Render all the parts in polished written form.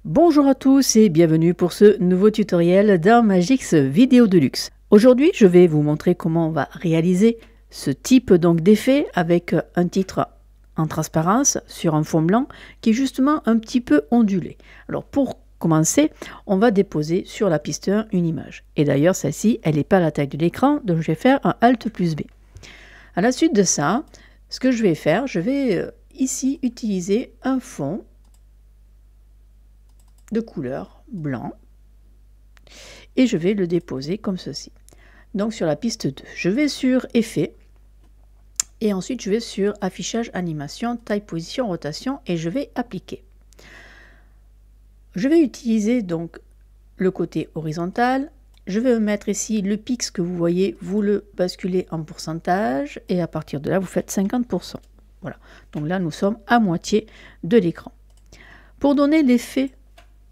Bonjour à tous et bienvenue pour ce nouveau tutoriel dans Magix Vidéo Deluxe. Aujourd'hui, je vais vous montrer comment on va réaliser ce type d'effet avec un titre en transparence sur un fond blanc qui est justement un petit peu ondulé. Alors pour commencer, on va déposer sur la piste 1 une image. Et d'ailleurs, celle-ci, elle n'est pas à la taille de l'écran, donc je vais faire un Alt plus B. À la suite de ça, ce que je vais faire, je vais ici utiliser un fond de couleur blanc et je vais le déposer comme ceci. Donc sur la piste 2, je vais sur Effet et ensuite je vais sur Affichage, Animation, Taille, Position, Rotation et je vais appliquer. Je vais utiliser donc le côté horizontal. Je vais mettre ici le pix que vous voyez, vous le basculez en pourcentage et à partir de là vous faites 50%. Voilà, donc là nous sommes à moitié de l'écran. Pour donner l'effet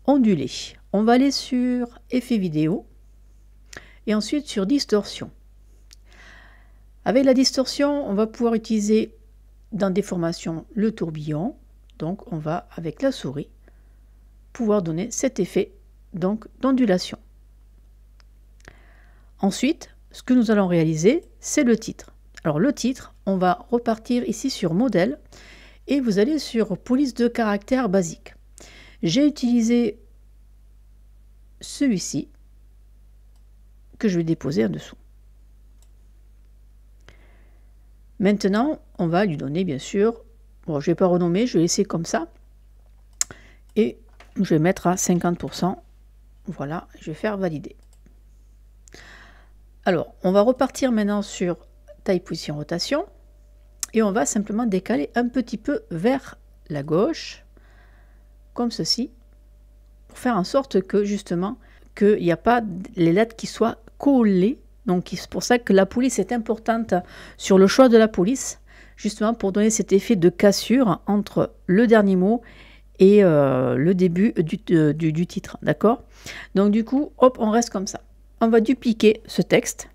ondulé, on va aller sur Effet vidéo et ensuite sur Distorsion. Avec la distorsion, on va pouvoir utiliser dans Déformation le tourbillon. Donc on va avec la souris pouvoir donner cet effet d'ondulation. Ensuite, ce que nous allons réaliser, c'est le titre. Alors le titre, on va repartir ici sur Modèle et vous allez sur Police de caractère basique. J'ai utilisé celui-ci que je vais déposer en dessous. Maintenant, on va lui donner bien sûr, bon, je ne vais pas renommer, je vais laisser comme ça et je vais mettre à 50%. Voilà, je vais faire valider. Alors, on va repartir maintenant sur Taille, Position, Rotation et on va simplement décaler un petit peu vers la gauche comme ceci, pour faire en sorte que justement qu'il n'y a pas les lettres qui soient collées. Donc c'est pour ça que la police est importante sur le choix de la police, justement pour donner cet effet de cassure entre le dernier mot et le début du titre, d'accord? Donc du coup, hop, on reste comme ça. On va dupliquer ce texte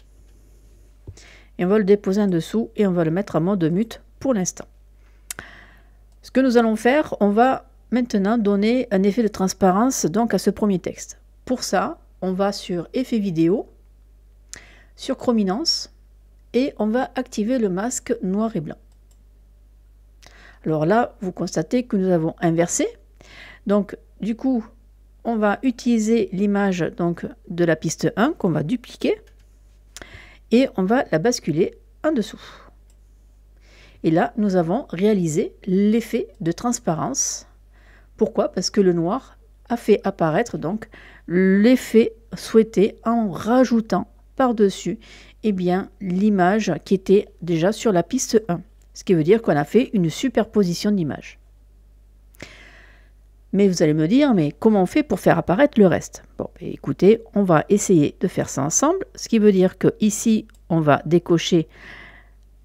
et on va le déposer en dessous et on va le mettre en mode mute pour l'instant. Ce que nous allons faire, on va maintenant donner un effet de transparence donc à ce premier texte. Pour ça, on va sur Effet vidéo, sur Chrominance et on va activer le masque noir et blanc. Alors là, vous constatez que nous avons inversé. Donc du coup, on va utiliser l'image donc de la piste 1 qu'on va dupliquer et on va la basculer en dessous. Et là, nous avons réalisé l'effet de transparence. Pourquoi? Parce que le noir a fait apparaître donc l'effet souhaité en rajoutant par-dessus l'image qui était déjà sur la piste 1. Ce qui veut dire qu'on a fait une superposition d'images. Mais vous allez me dire, mais comment on fait pour faire apparaître le reste? Bon, écoutez, on va essayer de faire ça ensemble. Ce qui veut dire que ici, on va décocher,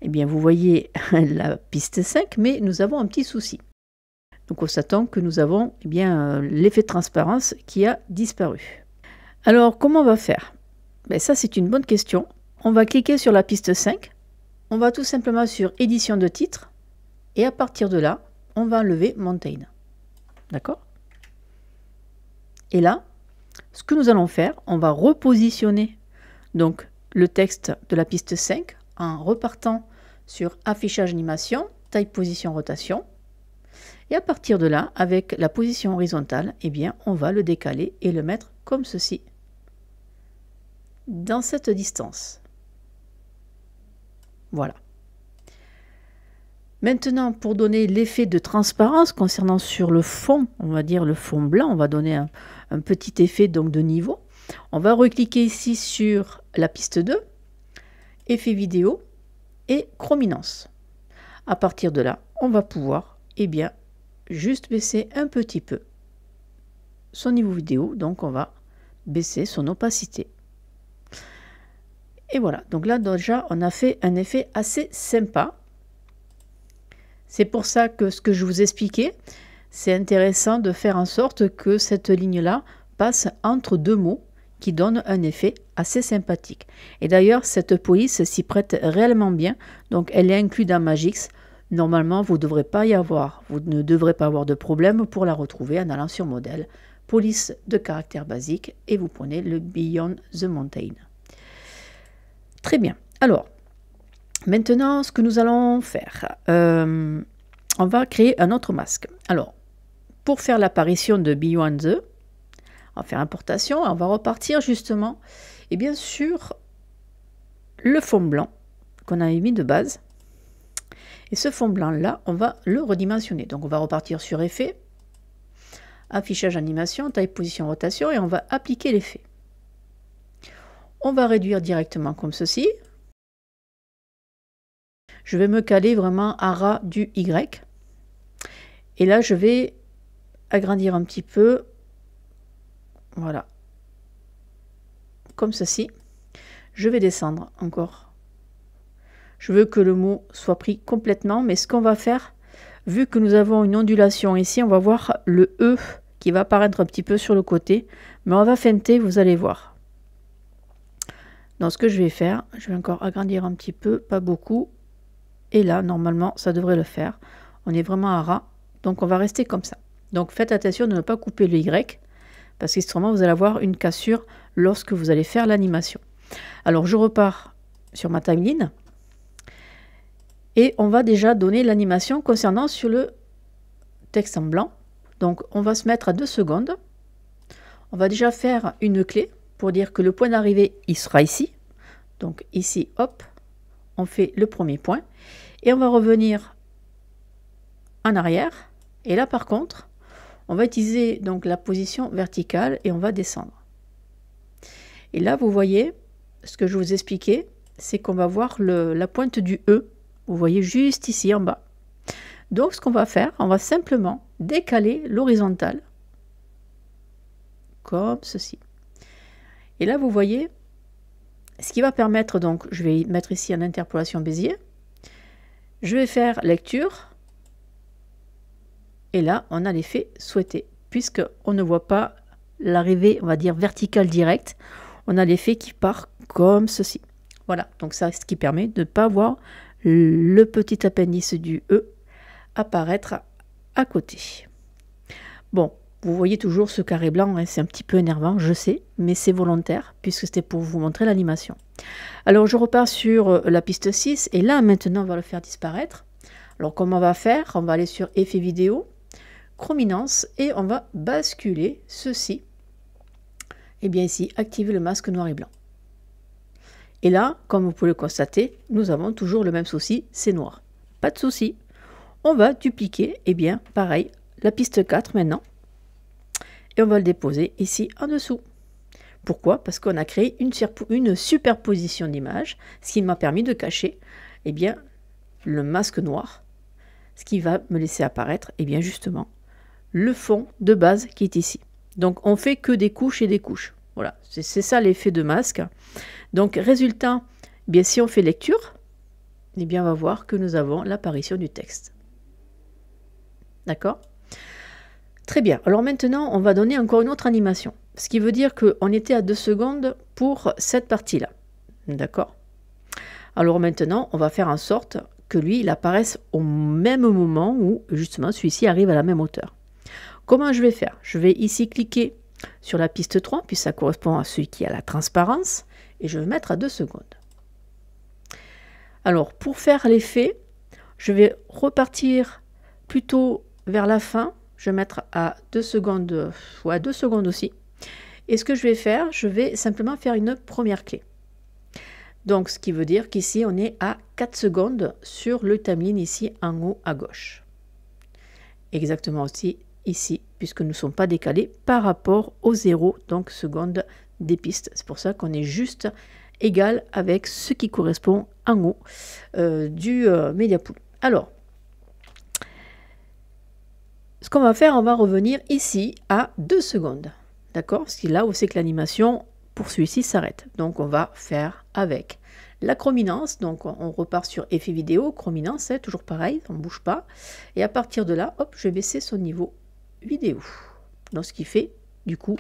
vous voyez la piste 5, mais nous avons un petit souci. Nous constatons que nous avons l'effet de transparence qui a disparu. Alors, comment on va faire? Ça, c'est une bonne question. On va cliquer sur la piste 5. On va tout simplement sur Édition de titre. Et à partir de là, on va enlever Mountain. D'accord? Et là, ce que nous allons faire, on va repositionner donc le texte de la piste 5 en repartant sur Affichage, Animation, Taille, Position, Rotation. Et à partir de là, avec la position horizontale, on va le décaler et le mettre comme ceci, dans cette distance. Voilà. Maintenant, pour donner l'effet de transparence concernant sur le fond, on va dire le fond blanc, on va donner un petit effet donc de niveau. On va recliquer ici sur la piste 2, Effet vidéo et Chrominance. À partir de là, on va pouvoir juste baisser un petit peu son niveau vidéo, donc on va baisser son opacité. Et voilà, donc là déjà on a fait un effet assez sympa. C'est pour ça que ce que je vous expliquais, c'est intéressant de faire en sorte que cette ligne-là passe entre deux mots qui donne un effet assez sympathique. Et d'ailleurs, cette police s'y prête réellement bien, donc elle est inclue dans Magix. Normalement, vous ne devrez pas avoir de problème pour la retrouver en allant sur Modèle, police de caractère basique, et vous prenez le Beyond the Mountain. Très bien. Alors, maintenant, ce que nous allons faire, on va créer un autre masque. Alors, pour faire l'apparition de Beyond the, on va faire importation, on va repartir justement, et bien sûr, le fond blanc qu'on avait mis de base. Et ce fond blanc-là, on va le redimensionner. Donc, on va repartir sur Effet, Affichage animation, taille, position, rotation, et on va appliquer l'effet. On va réduire directement comme ceci. Je vais me caler vraiment à ras du Y. Et là, je vais agrandir un petit peu. Voilà. Comme ceci. Je vais descendre encore. Je veux que le mot soit pris complètement, mais ce qu'on va faire, vu que nous avons une ondulation ici, on va voir le E qui va apparaître un petit peu sur le côté, mais on va feinter, vous allez voir. Donc ce que je vais faire, je vais encore agrandir un petit peu, pas beaucoup, et là, normalement, ça devrait le faire. On est vraiment à ras, donc on va rester comme ça. Donc faites attention de ne pas couper le Y, parce qu'extrêmement, vous allez avoir une cassure lorsque vous allez faire l'animation. Alors je repars sur ma timeline, et on va déjà donner l'animation concernant sur le texte en blanc. Donc on va se mettre à 2 secondes. On va déjà faire une clé pour dire que le point d'arrivée, il sera ici. Donc ici, hop, on fait le premier point. Et on va revenir en arrière. Et là par contre, on va utiliser donc la position verticale et on va descendre. Et là, vous voyez, ce que je vous expliquais, c'est qu'on va voir la pointe du E. Vous voyez juste ici en bas. Donc, ce qu'on va faire, on va simplement décaler l'horizontale, comme ceci. Et là, vous voyez, ce qui va permettre, donc, je vais mettre ici en interpolation Bézier. Je vais faire lecture. Et là, on a l'effet souhaité, puisqu'on ne voit pas l'arrivée, on va dire, verticale directe. On a l'effet qui part comme ceci. Voilà, donc ça, c'est ce qui permet de ne pas voir le petit appendice du E apparaître à côté. Bon, vous voyez toujours ce carré blanc, hein, c'est un petit peu énervant, je sais, mais c'est volontaire, puisque c'était pour vous montrer l'animation. Alors, je repars sur la piste 6, et là, maintenant, on va le faire disparaître. Alors, comment on va faire? On va aller sur Effet vidéo, Chrominance, et on va basculer ceci. Et bien ici, activer le masque noir et blanc. Et là, comme vous pouvez le constater, nous avons toujours le même souci, c'est noir. Pas de souci. On va dupliquer, et bien pareil, la piste 4 maintenant. Et on va le déposer ici en dessous. Pourquoi? Parce qu'on a créé une superposition d'images, ce qui m'a permis de cacher eh bien, le masque noir, ce qui va me laisser apparaître eh bien, justement le fond de base qui est ici. Donc on fait que des couches et des couches. Voilà, c'est ça l'effet de masque. Donc résultat, eh bien, si on fait lecture, eh bien, on va voir que nous avons l'apparition du texte. D'accord? Très bien. Alors maintenant, on va donner encore une autre animation. Ce qui veut dire qu'on était à 2 secondes pour cette partie-là. D'accord? Alors maintenant, on va faire en sorte que lui, il apparaisse au même moment où justement celui-ci arrive à la même hauteur. Comment je vais faire? Je vais ici cliquer sur la piste 3, puis ça correspond à celui qui a la transparence, et je vais mettre à 2 secondes. Alors, pour faire l'effet, je vais repartir plutôt vers la fin. Je vais mettre à 2 secondes, ou à 2 secondes aussi. Et ce que je vais faire, je vais simplement faire une première clé. Donc, ce qui veut dire qu'ici, on est à 4 secondes sur le timeline ici en haut à gauche. Exactement aussi ici, puisque nous ne sommes pas décalés par rapport au 0, donc seconde des pistes. C'est pour ça qu'on est juste égal avec ce qui correspond en haut du Media Pool. Alors, ce qu'on va faire, on va revenir ici à 2 secondes. D'accord? C'est là où c'est que l'animation pour celui-ci s'arrête. Donc, on va faire avec la chrominance. Donc, on repart sur effet vidéo, chrominance, c'est toujours pareil, on ne bouge pas. Et à partir de là, hop, je vais baisser son niveau vidéo. Donc, ce qui fait, du coup,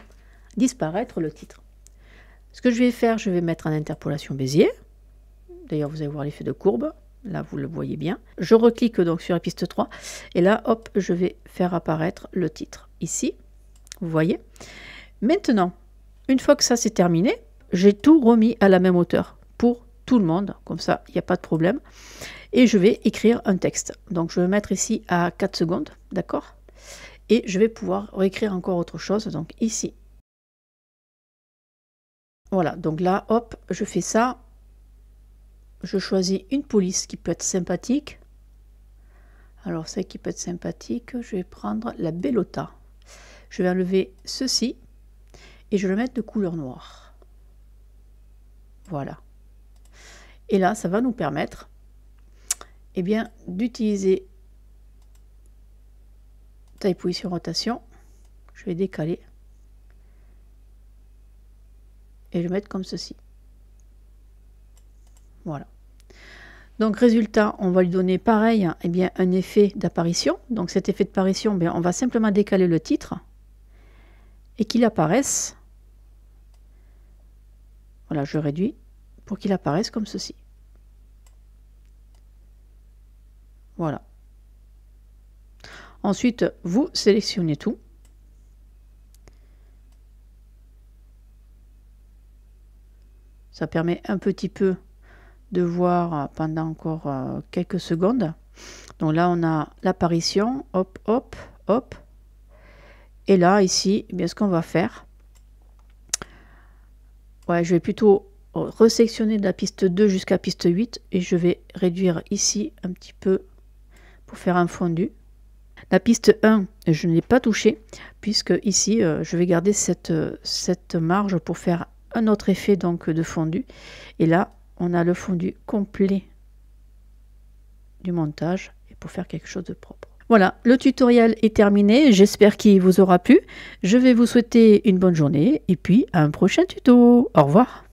disparaître le titre. Ce que je vais faire, je vais mettre en interpolation Bézier. D'ailleurs, vous allez voir l'effet de courbe. Là, vous le voyez bien. Je reclique donc sur la piste 3. Et là, hop, je vais faire apparaître le titre. Ici, vous voyez. Maintenant, une fois que ça c'est terminé, j'ai tout remis à la même hauteur pour tout le monde. Comme ça, il n'y a pas de problème. Et je vais écrire un texte. Donc, je vais mettre ici à 4 secondes. D'accord? Et je vais pouvoir réécrire encore autre chose. Donc, ici. Voilà. Donc là, hop, je fais ça. Je choisis une police qui peut être sympathique. Alors, celle qui peut être sympathique, je vais prendre la Bellota. Je vais enlever ceci et je vais le mettre de couleur noire. Voilà. Et là, ça va nous permettre d'utiliser taille, position, rotation. Je vais décaler et je vais mettre comme ceci. Voilà. Donc résultat, on va lui donner pareil, un effet d'apparition. Donc cet effet d'apparition, on va simplement décaler le titre et qu'il apparaisse. Voilà, je réduis pour qu'il apparaisse comme ceci. Voilà. Ensuite, vous sélectionnez tout. Ça permet un petit peu de voir pendant encore quelques secondes. Donc là, on a l'apparition, hop, hop, hop. Et là, ici, ce qu'on va faire, je vais plutôt resectionner de la piste 2 jusqu'à piste 8 et je vais réduire ici un petit peu pour faire un fondu. La piste 1, je ne l'ai pas touché puisque ici, je vais garder cette marge pour faire un autre effet donc de fondu. Et là, on a le fondu complet du montage et pour faire quelque chose de propre. Voilà, le tutoriel est terminé. J'espère qu'il vous aura plu. Je vais vous souhaiter une bonne journée et puis à un prochain tuto. Au revoir.